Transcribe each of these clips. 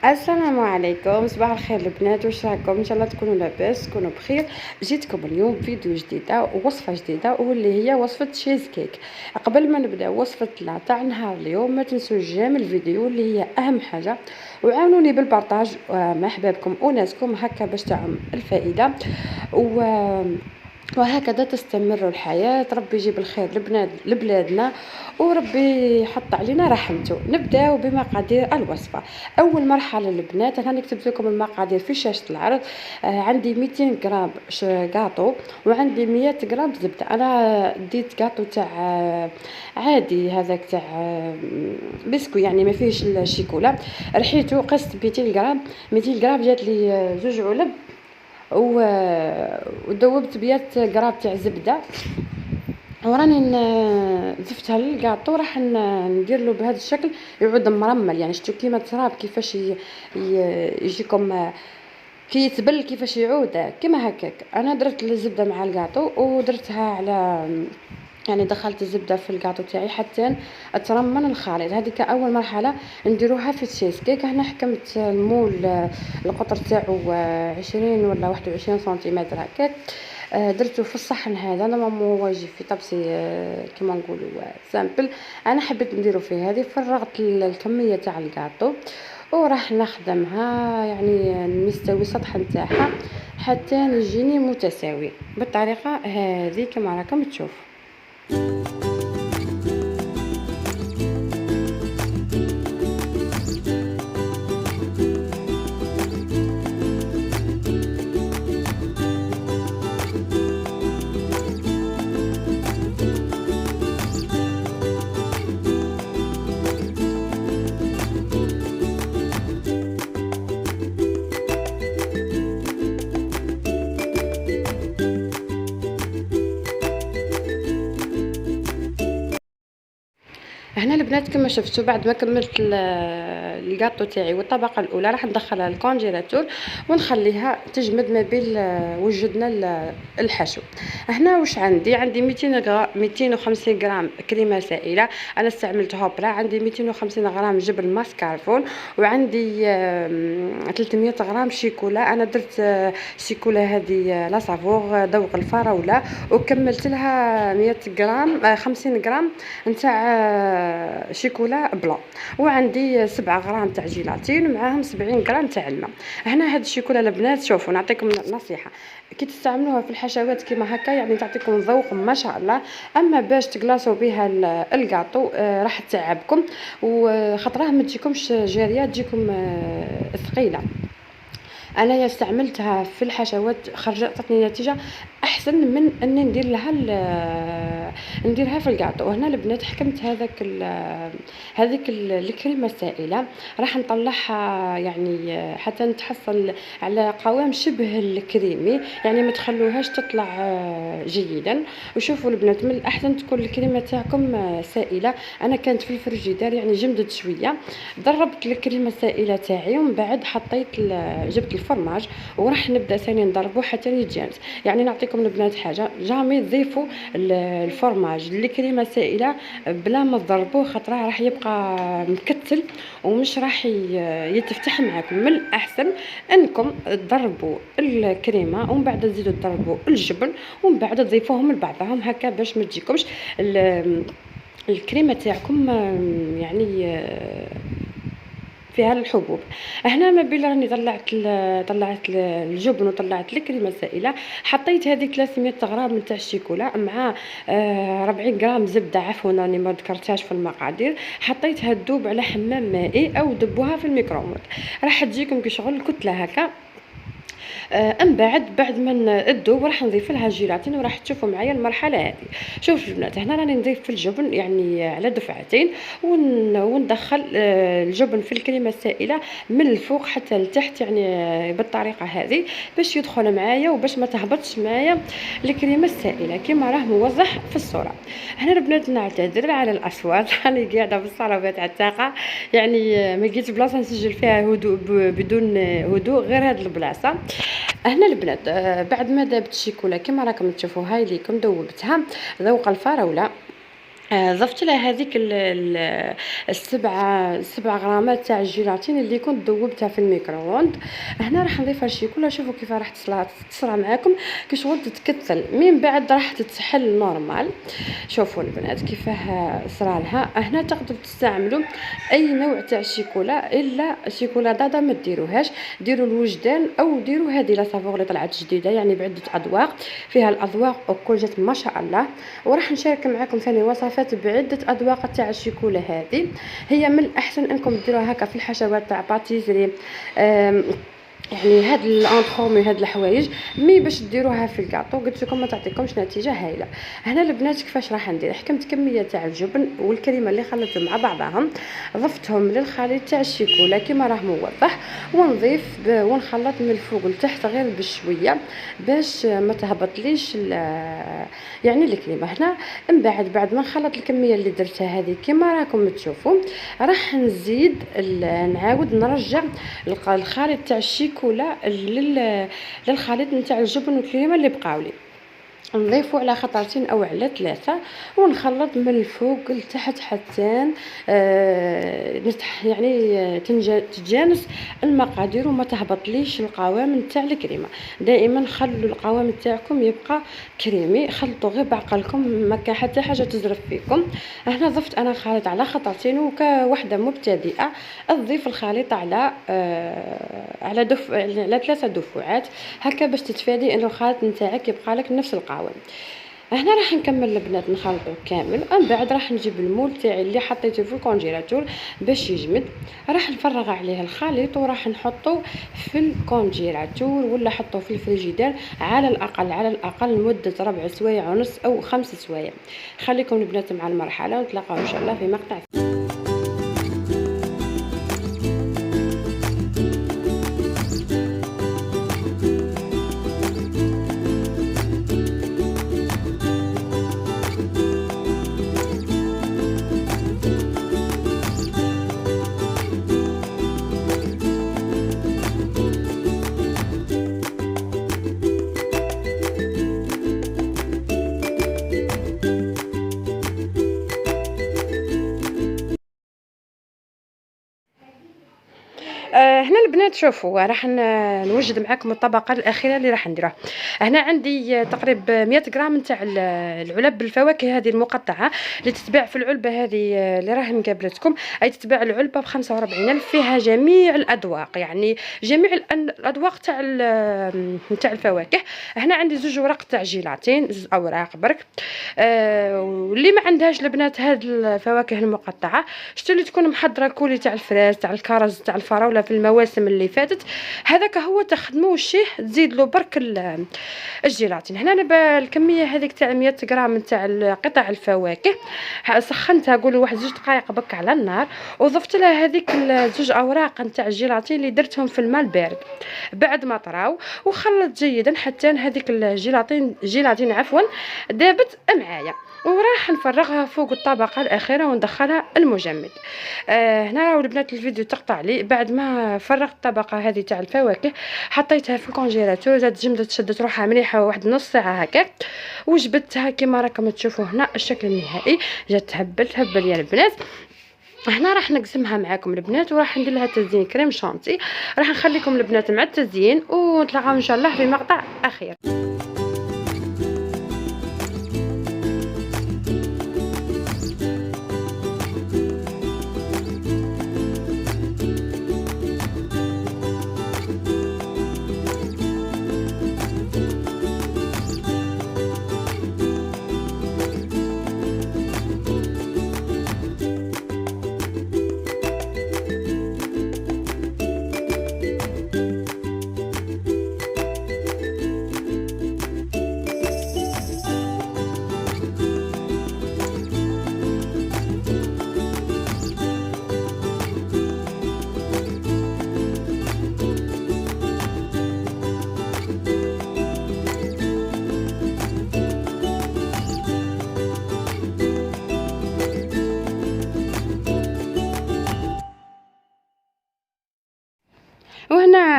السلام عليكم، صباح الخير البنات، واش راكم؟ ان شاء الله تكونوا لاباس، تكونوا بخير. جيتكم اليوم بفيديو جديده ووصفه جديده واللي هي وصفه تشيز كيك. قبل ما نبدا وصفتنا تاع نهار اليوم ما تنسوش جيم الفيديو اللي هي اهم حاجه، وعاونوني بالبارطاج مع احبابكم وناسكم هكا باش تعم الفائده و وهكذا تستمر الحياة. ربي يجيب الخير لبلادنا وربي يحط علينا رحمته. نبداو بمقادير الوصفة. أول مرحلة البنات أنا نكتب لكم المقادير في شاشة العرض. عندي 200 غرام كاطو وعندي 100 غرام زبدة. أنا ديت كاطو تاع عادي، هذاك تاع بسكو يعني ما فيهش الشيكولا. رحيته قست 200 غرام. 200 غرام جات لي زوج علب وذوبت 100 غرام تاع زبده وراني زفتها للكاطو. راح ندير له بهذا الشكل يعود مرمل، يعني شتو كيما التراب كيفاش يجيكم كي يتبل كيفاش يعود كيما هكاك. انا درت الزبده مع الكاطو ودرتها على يعني دخلت الزبده في الكاطو تاعي حتى ترمن الخليط. هذيك اول مرحله نديروها في التشيز كيك. هنا حكمت المول القطر تاعو 20 ولا 21 سنتيمتر هكاك. درته في الصحن هذا. انا ماما واجي في طبسي كيما نقولوا سامبل. انا حبيت نديرو فيه هذه. فرغت الكميه تاع الكاطو وراح نخدمها، يعني نستوي السطح نتاعها حتى يجيني متساوي بالطريقه هذه كما راكم تشوفوا. هنا البنات كما شفتوا بعد ما كملت الكاطو تاعي والطبقه الاولى راح ندخلها للكونجيلاتور ونخليها تجمد ما بين وجدنا الحشو. هنا واش عندي 200 غرام 250 غرام كريمه سائله. انا استعملت هوبرا. عندي 250 غرام جبن ماسكاربون وعندي 300 غرام شيكولا. انا درت شيكولا هذه لا سافور ذوق الفراوله وكملت لها 100 غرام 50 غرام نتاع شيكولا بلا. وعندي 7 غرام تاع جيلاتين معاهم 70 غرام تاع الماء. هنا هاد الشيكولا البنات شوفوا نعطيكم نصيحه، كي تستعملوها في الحشوات كيما هكا يعني تعطيكم ذوق ما شاء الله. اما باش تقلاصوا بها الكاطو راح تعبكم وخطرها ما تجيكمش جاريه، تجيكم ثقيله. انا استعملتها في الحشوات خرجت نتيجه احسن من اني نديرها في الكاطو. وهنا البنات حكمت هذيك الكريمه السائله راح نطلعها يعني حتى نتحصل على قوام شبه الكريمي، يعني ما تخلوهاش تطلع جيدا. وشوفوا البنات من الاحسن تكون الكريمه تاعكم سائله. انا كانت في الفريجيدار يعني جمدت شويه. ضربت الكريمه السائله تاعي ومن بعد جبت الفرماج وراح نبدا ثاني نضربه حتى يتجانس. يعني نعطيكم البنات حاجه، جامي تضيفوا الفرماج الكريمه السائله بلا ما تضربوه، خاطره راح يبقى مكتل ومش راح يتفتح معكم. من الاحسن انكم تضربوا الكريمه ومن بعد تزيدوا تضربوا الجبن ومن بعد تضيفوهم لبعضهم هكا باش ما تجيكمش الكريمه تاعكم يعني فيها الحبوب. هنا ما بين راني طلعت الجبن وطلعت الكريمه السائله. حطيت هذه 300 غرام نتاع الشيكولا مع 40 غرام زبده، عفوا راني ما ذكرتهاش في المقادير. حطيتها تذوب على حمام مائي او دبوها في الميكروويف. راح تجيكم كشغل كتله هكا. من بعد ما تذوب راح نضيف لها جيلاتين وراح تشوفوا معايا المرحله هذه. شوفوا البنات هنا راني نضيف في الجبن يعني على دفعتين وندخل الجبن في الكريمه السائله من الفوق حتى لتحت، يعني بالطريقه هذه باش يدخل معايا وباش ما تهبطش معايا الكريمه السائله كما راه موضح في الصوره. هنا البنات نعتذر على الاصوات راني قاعده في الصاله تاع الطاقه، يعني ما لقيتش بلاصه نسجل فيها هدوء بدون هدوء غير هذه البلاصه. هنا البنات بعد ما ذابت الشيكولا كما راكم تشوفوا هاي ليكم ذوبتها ذوق الفراوله ضفت لها هذيك السبع غرامات تاع الجيلاتين اللي كنت ذوبتها في الميكرووند. هنا راح نضيفها شي كلها. شوفوا كيف راح تصرى معاكم كي شغل تتكتل من بعد راح تتحل نورمال. شوفوا البنات كيفاه صرا لها. هنا تقدروا تستعملوا اي نوع تاع الشيكولا الا شيكولاته ما ديروهاش، ديروا الوجدان او ديروا هذه لا سافور اللي طلعت جديده يعني بعده اذواق، فيها الاذواق وكل جات ما شاء الله. وراح نشارك معكم ثاني وصفات بعده اذواق تاع الشيكولا. هذه هي من الاحسن انكم ديروها هكا في الحشوات تاع باتيسري، يعني هاد الانطرومي هاد الحوايج مي باش ديروها في الكاطو قلت لكم ما تعطيكمش نتيجه هايله. هنا البنات كيفاش راح ندير، حكمت كميه تاع الجبن والكريمه اللي خلطتهم مع بعضهم، ضفتهم للخليط تاع الشيكولا كما راه موضح، ونضيف ونخلط من الفوق لتحت غير بشويه باش ما تهبطليش يعني الكريمه. هنا من بعد ما نخلط الكميه اللي درتها هذه كما راكم تشوفوا، راح نزيد نعاود نرجع الخليط تاع الشيكولا للخليط نتاع الجبن والكريمه اللي بقاولي، نضيفوا على خطرتين او على 3 ونخلط من الفوق لتحت حتى يعني تتجانس المقادير وما تهبطليش القوام نتاع الكريمه. دائما خلوا القوام تاعكم يبقى كريمي، خلطوا غير بعقلكم ما كان حتى حاجه تزرف فيكم. هنا ضفت انا خليط على خطرتين وكوحده مبتدئه تضيف الخليط على على 3 دفعات هكا باش تتفادي انه الخليط نتاعك يبقى لك نفس القوام. هنا راح نكمل البنات نخلطه كامل. من بعد راح نجيب المول تاعي اللي حطيته في الكونجيلاتور باش يجمد، راح نفرغ عليه الخليط وراح نحطه في الكونجيلاتور ولا حطه في الفريجيدير على الاقل لمده 4 سوايع ونص او 5 سوايع. خليكم البنات مع المرحله ونتلاقاو ان شاء الله في مقطع. هنا البنات شوفوا راح نوجد معكم الطبقه الاخيره اللي راح نديرها. هنا عندي تقريبا 100 غرام نتاع العلب بالفواكه هذه المقطعه اللي تتباع في العلبه هذه اللي راهي مقابلتكم، اي تتباع العلبه ب45 ألف، فيها جميع الاذواق يعني جميع الاذواق تاع الفواكه. هنا عندي 2 اوراق تاع جيلاتين، 2 اوراق برك. واللي ما عندهاش البنات هاد الفواكه المقطعه شتو اللي تكون محضره كولي تاع الفراس تاع الكرز تاع الفراوله في المواسم اللي فاتت، هذاك هو تخدموه الشيه تزيد له برك الجيلاتين. هنا انا الكميه هذيك تاع 100 غرام تاع قطع الفواكه سخنتها قولوا 1 2 دقائق بك على النار، وضفت لها هذيك 2 اوراق نتاع الجيلاتين اللي درتهم في الماء البارد بعد ما طراو، وخلط جيدا حتى هذيك الجيلاتين عفوا دابت معايا، وراح نفرغها فوق الطبقه الاخيره وندخلها المجمد. هنا راهو البنات الفيديو تقطع لي بعد ما فرغت الطبقه هذه تاع الفواكه، حطيتها في الكونجيلاتور زاد جمدت شدت روحها مليحه واحد نص ساعه هكاك، وجبدتها كما راكم تشوفوا هنا الشكل النهائي جات تهبل يا البنات. هنا راح نقسمها معاكم البنات وراح ندير لها تزيين كريم شانتي. راح نخليكم البنات مع التزيين ونتلاقاو ان شاء الله في مقطع اخير.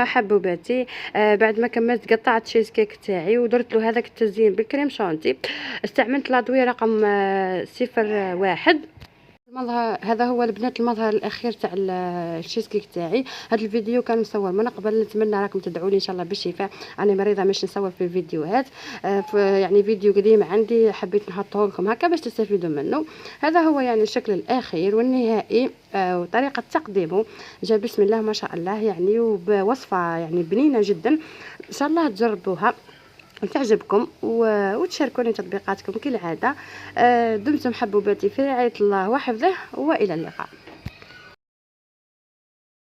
هنا حبوباتي. بعد ما كملت قطعت تشيز كيك تاعي ودرت له هذاك التزيين بالكريم شانتي. استعملت العضويه رقم 01. هذا هو البنات المظهر الاخير تاع التشيز كيك تاعي. هذا الفيديو كان مصور من قبل، نتمنى راكم تدعوا لي ان شاء الله بالشفاء. انا مريضه مش نصور في الفيديوهات، يعني فيديو قديم عندي حبيت نحطه لكم هكا باش تستفيدوا منه. هذا هو يعني الشكل الاخير والنهائي، وطريقه تقديمه جا بسم الله ما شاء الله، يعني وبوصفه يعني بنينه جدا. ان شاء الله تجربوها وتعجبكم وتشاركوني تطبيقاتكم كالعادة. دمتم حبوباتي في رعاية الله وحفظه، وإلى اللقاء.